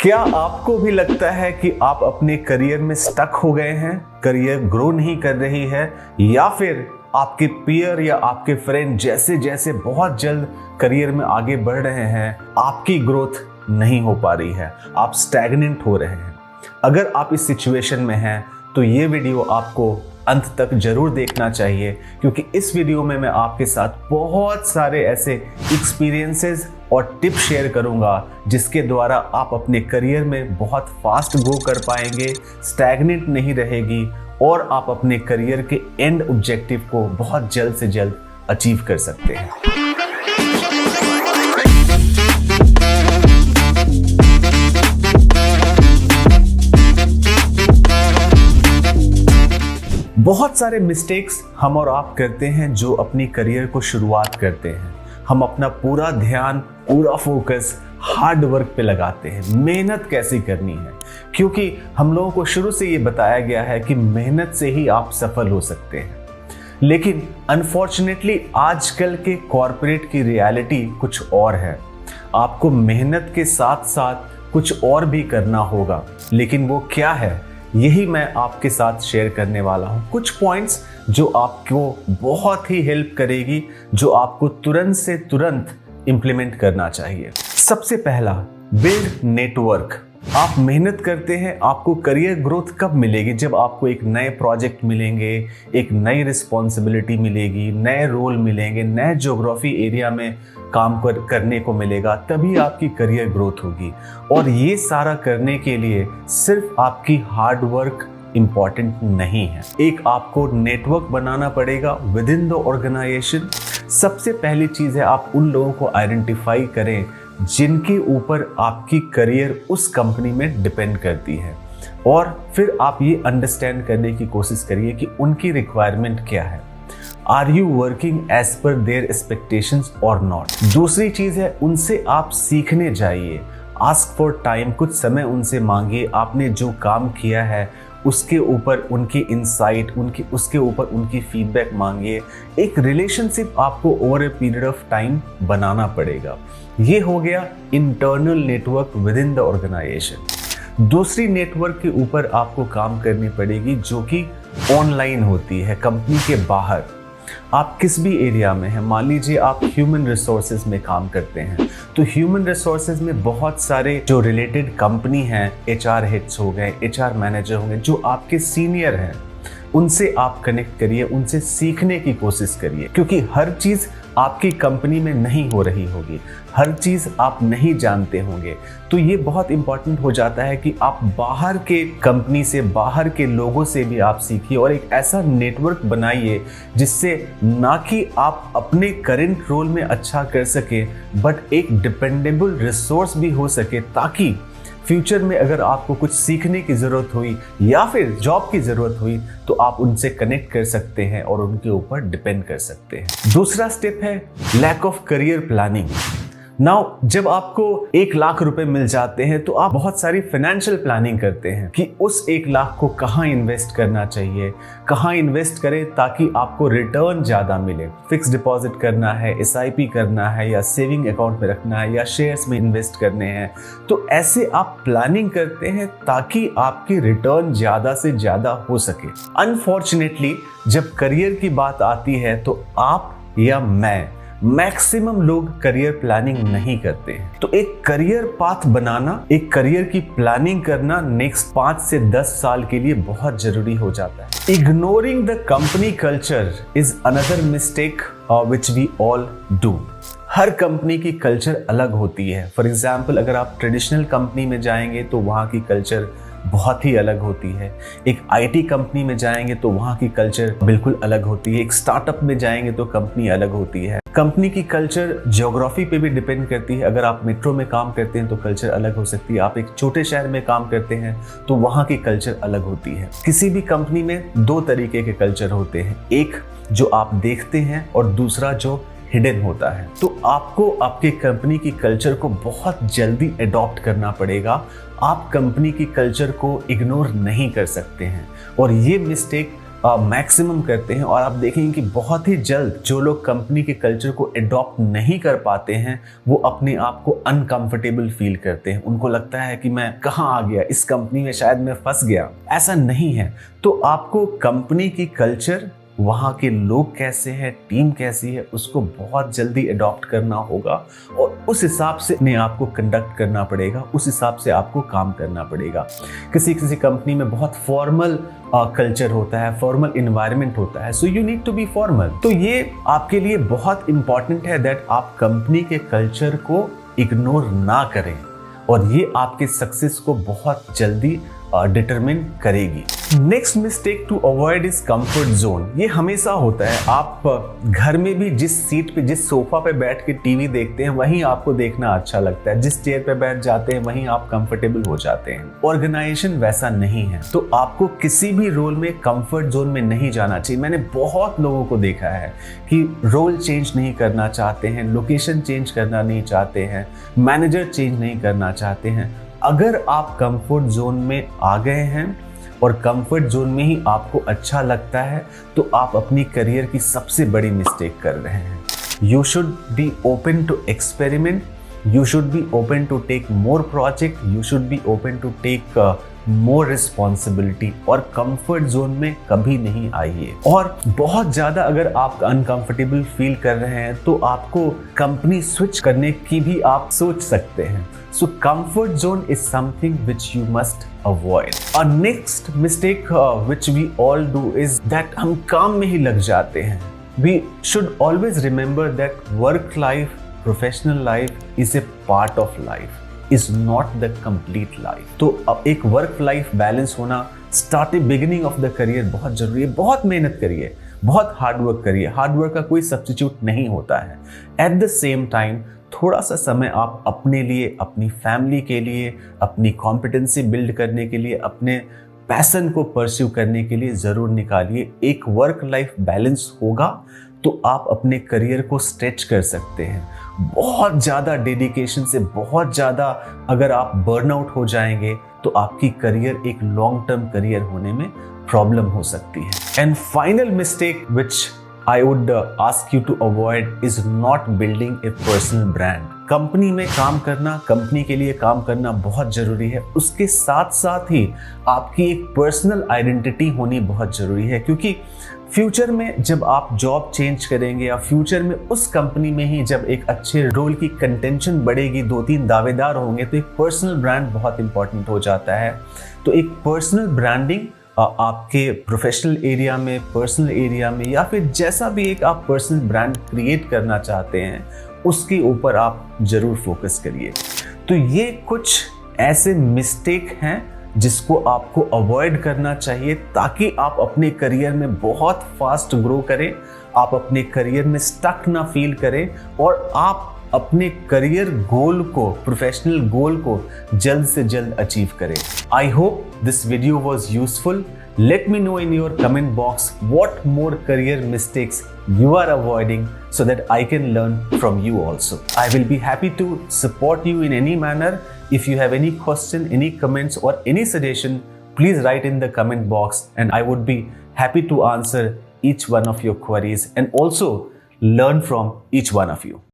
क्या आपको भी लगता है कि आप अपने करियर में स्टक हो गए हैं, करियर ग्रो नहीं कर रही है, या फिर आपके पीयर या आपके फ्रेंड जैसे जैसे बहुत जल्द करियर में आगे बढ़ रहे हैं, आपकी ग्रोथ नहीं हो पा रही है, आप स्टैग्नेंट हो रहे हैं? अगर आप इस सिचुएशन में हैं तो ये वीडियो आपको अंत तक जरूर देखना चाहिए, क्योंकि इस वीडियो में मैं आपके साथ बहुत सारे ऐसे एक्सपीरियंसेस और टिप शेयर करूंगा जिसके द्वारा आप अपने करियर में बहुत फास्ट ग्रो कर पाएंगे, स्टैग्नेंट नहीं रहेगी और आप अपने करियर के एंड ऑब्जेक्टिव को बहुत जल्द से जल्द अचीव कर सकते हैं। बहुत सारे मिस्टेक्स हम और आप करते हैं जो अपनी करियर को शुरुआत करते हैं। हम अपना पूरा ध्यान, पूरा फोकस हार्ड वर्क पे लगाते हैं, मेहनत कैसे करनी है, क्योंकि हम लोगों को शुरू से ये बताया गया है कि मेहनत से ही आप सफल हो सकते हैं। लेकिन अनफॉर्चुनेटली आजकल के कॉर्पोरेट की रियलिटी कुछ और है। आपको मेहनत के साथ साथ कुछ और भी करना होगा, लेकिन वो क्या है यही मैं आपके साथ शेयर करने वाला हूं। कुछ पॉइंट्स जो आपको बहुत ही हेल्प करेगी, जो आपको तुरंत से तुरंत इंप्लीमेंट करना चाहिए। सबसे पहला, बिल्ड नेटवर्क। आप मेहनत करते हैं, आपको करियर ग्रोथ कब मिलेगी? जब आपको एक नए प्रोजेक्ट मिलेंगे, एक नई रिस्पॉन्सिबिलिटी मिलेगी, नए रोल मिलेंगे, नए ज्योग्राफी एरिया में काम करने को मिलेगा, तभी आपकी करियर ग्रोथ होगी। और ये सारा करने के लिए सिर्फ आपकी हार्ड वर्क इम्पॉर्टेंट नहीं है, एक आपको नेटवर्क बनाना पड़ेगा विद इन द ऑर्गेनाइजेशन। सबसे पहली चीज है, आप उन लोगों को आइडेंटिफाई करें जिनके ऊपर आपकी करियर उस कंपनी में डिपेंड करती है, और फिर आप ये अंडरस्टैंड करने की कोशिश करिए कि उनकी रिक्वायरमेंट क्या है। Are you working as per their expectations और नॉट? दूसरी चीज है, उनसे आप सीखने जाइए, आस्क फॉर टाइम, कुछ समय उनसे मांगिए। आपने जो काम किया है उसके ऊपर उनकी इंसाइट, उसके ऊपर उनकी फीडबैक मांगिए। एक रिलेशनशिप आपको over a period of time बनाना पड़ेगा। ये हो गया internal network within the organisation. दूसरी नेटवर्क के ऊपर आपको काम करनी पड़ेगी जो कि ऑनलाइन होती है, कंपनी के बाहर। आप किस भी एरिया में हैं, मान लीजिए आप ह्यूमन रिसोर्सेज में काम करते हैं, तो ह्यूमन रिसोर्सेज में बहुत सारे जो रिलेटेड कंपनी हैं, HR हेड्स हो गए, HR मैनेजर होंगे, जो आपके सीनियर हैं, उनसे आप कनेक्ट करिए, उनसे सीखने की कोशिश करिए, क्योंकि हर चीज़ आपकी कंपनी में नहीं हो रही होगी, हर चीज़ आप नहीं जानते होंगे। तो ये बहुत इंपॉर्टेंट हो जाता है कि आप बाहर के कंपनी से, बाहर के लोगों से भी आप सीखिए और एक ऐसा नेटवर्क बनाइए जिससे ना कि आप अपने करंट रोल में अच्छा कर सके, बट एक डिपेंडेबल रिसोर्स भी हो सके, ताकि फ्यूचर में अगर आपको कुछ सीखने की ज़रूरत हुई या फिर जॉब की ज़रूरत हुई तो आप उनसे कनेक्ट कर सकते हैं और उनके ऊपर डिपेंड कर सकते हैं। दूसरा स्टेप है lack of career planning. Now, जब आपको 1 लाख रुपए मिल जाते हैं तो आप बहुत सारी फाइनेंशियल प्लानिंग करते हैं कि उस 1 लाख को कहाँ इन्वेस्ट करना चाहिए, कहाँ इन्वेस्ट करें ताकि आपको रिटर्न ज़्यादा मिले। फिक्स डिपॉजिट करना है, SIP करना है, या सेविंग अकाउंट में रखना है, या शेयर्स में इन्वेस्ट करने हैं। तो ऐसे आप प्लानिंग करते हैं ताकि आपकी रिटर्न ज़्यादा से ज़्यादा हो सके। अनफॉर्चुनेटली जब करियर की बात आती है तो आप या मैक्सिमम लोग करियर प्लानिंग नहीं करते हैं। तो एक करियर पाथ बनाना, एक करियर की प्लानिंग करना नेक्स्ट 5 से 10 साल के लिए बहुत जरूरी हो जाता है। Ignoring the company culture is another mistake which we all do. हर कंपनी की कल्चर अलग होती है। फॉर एग्जाम्पल, अगर आप ट्रेडिशनल कंपनी में जाएंगे तो वहाँ की कल्चर बहुत ही अलग होती है। एक IT कंपनी में जाएंगे तो वहाँ की कल्चर बिल्कुल अलग होती है। एक स्टार्टअप में जाएंगे तो कंपनी अलग होती है। कंपनी की कल्चर ज्योग्राफी पे भी डिपेंड करती है। अगर आप मेट्रो में काम करते हैं तो कल्चर अलग हो सकती है। आप एक छोटे शहर में काम करते हैं तो वहाँ की कल्चर अलग होती है। किसी भी कंपनी में 2 तरीके के कल्चर होते हैं, एक जो आप देखते हैं और दूसरा जो हिडन होता है। तो आपको आपके कंपनी की कल्चर को बहुत जल्दी अडॉप्ट करना पड़ेगा। आप कंपनी की कल्चर को इग्नोर नहीं कर सकते हैं, और ये मिस्टेक मैक्सिमम करते हैं, और आप देखेंगे कि बहुत ही जल्द जो लोग कंपनी के कल्चर को अडॉप्ट नहीं कर पाते हैं वो अपने आप को अनकंफर्टेबल फील करते हैं। उनको लगता है कि मैं कहाँ आ गया, इस कंपनी में शायद मैं फंस गया। ऐसा नहीं है। तो आपको कंपनी की कल्चर, वहाँ के लोग कैसे हैं, टीम कैसी है, उसको बहुत जल्दी अडॉप्ट करना होगा और उस हिसाब से अपने आप को कंडक्ट करना पड़ेगा, उस हिसाब से आपको काम करना पड़ेगा। किसी किसी कंपनी में बहुत फॉर्मल कल्चर होता है, फॉर्मल इन्वायरमेंट होता है, so you need to be formal. तो ये आपके लिए बहुत इंपॉर्टेंट है दैट आप कंपनी के कल्चर को इग्नोर ना करें, और ये आपके सक्सेस को बहुत जल्दी डिटरमिन करेगी। Next mistake to avoid is comfort zone. ये हमेशा होता है। आप घर में भी जिस सीट पे, जिस सोफा पे बैठ के टीवी देखते हैं वहीं आपको देखना अच्छा लगता है, जिस चेयर पे बैठ जाते हैं वहीं आप कंफर्टेबल हो जाते हैं। ऑर्गेनाइजेशन वैसा नहीं है, तो आपको किसी भी रोल में कंफर्ट जोन में नहीं जाना चाहिए। मैंने बहुत लोगों को देखा है कि रोल चेंज नहीं करना चाहते हैं, लोकेशन चेंज करना नहीं चाहते हैं, मैनेजर चेंज नहीं करना चाहते हैं। अगर आप कंफर्ट जोन में आ गए हैं और कंफर्ट जोन में ही आपको अच्छा लगता है तो आप अपनी करियर की सबसे बड़ी मिस्टेक कर रहे हैं। You should be open to experiment, you should be open to take more project, you should be open to take more responsibility, और कंफर्ट जोन में कभी नहीं आइए। और बहुत ज़्यादा अगर आप अनकंफर्टेबल फील कर रहे हैं तो आपको कंपनी स्विच करने की भी आप सोच सकते हैं। So comfort zone is something which you must avoid. और next mistake which we all do is that हम काम में ही लग जाते हैं। We should always remember that work life, professional life is a part of life, is not the complete life। तो अब एक वर्क लाइफ बैलेंस होना starting beginning of the career बहुत जरूरी है। बहुत मेहनत करिए, बहुत हार्ड वर्क करिए, हार्ड वर्क का कोई सब्स्टिट्यूट नहीं होता है। एट द सेम टाइम थोड़ा सा समय आप अपने लिए, अपनी फैमिली के लिए, अपनी कॉम्पिटेंसी बिल्ड करने के लिए, अपने पैशन को परस्यू करने के लिए ज़रूर निकालिए। एक वर्क लाइफ बैलेंस होगा तो आप अपने करियर को स्ट्रेच कर सकते हैं। बहुत ज़्यादा डेडिकेशन से, बहुत ज़्यादा अगर आप बर्नआउट हो जाएंगे तो आपकी करियर एक लॉन्ग टर्म करियर होने में प्रॉब्लम हो सकती है। And final mistake which I would ask you to avoid is not building a personal brand। Company में काम करना, कंपनी के लिए काम करना बहुत जरूरी है। उसके साथ साथ ही आपकी एक पर्सनल आइडेंटिटी होनी बहुत जरूरी है, क्योंकि फ्यूचर में जब आप जॉब चेंज करेंगे या फ्यूचर में उस कंपनी में ही जब एक अच्छे रोल की कंटेंशन बढ़ेगी, 2-3 दावेदार होंगे, तो एक पर्सनल ब्रांड बहुत इंपॉर्टेंट हो जाता है। तो एक पर्सनल ब्रांडिंग आपके प्रोफेशनल एरिया में, पर्सनल एरिया में, या फिर जैसा भी एक आप पर्सनल ब्रांड क्रिएट करना चाहते हैं उसके ऊपर आप जरूर फोकस करिए। तो ये कुछ ऐसे मिस्टेक हैं जिसको आपको अवॉइड करना चाहिए ताकि आप अपने करियर में बहुत फास्ट ग्रो करें, आप अपने करियर में स्टक ना फील करें और आप अपने करियर गोल को, प्रोफेशनल गोल को जल्द से जल्द अचीव करें। I hope this video was useful. Let me know in your comment box what more career mistakes you are avoiding so that I can learn from you also. I will be happy to support you in any manner. If you have any question, any comments or any suggestion, please write in the comment box and I would be happy to answer each one of your queries and also learn from each one of you.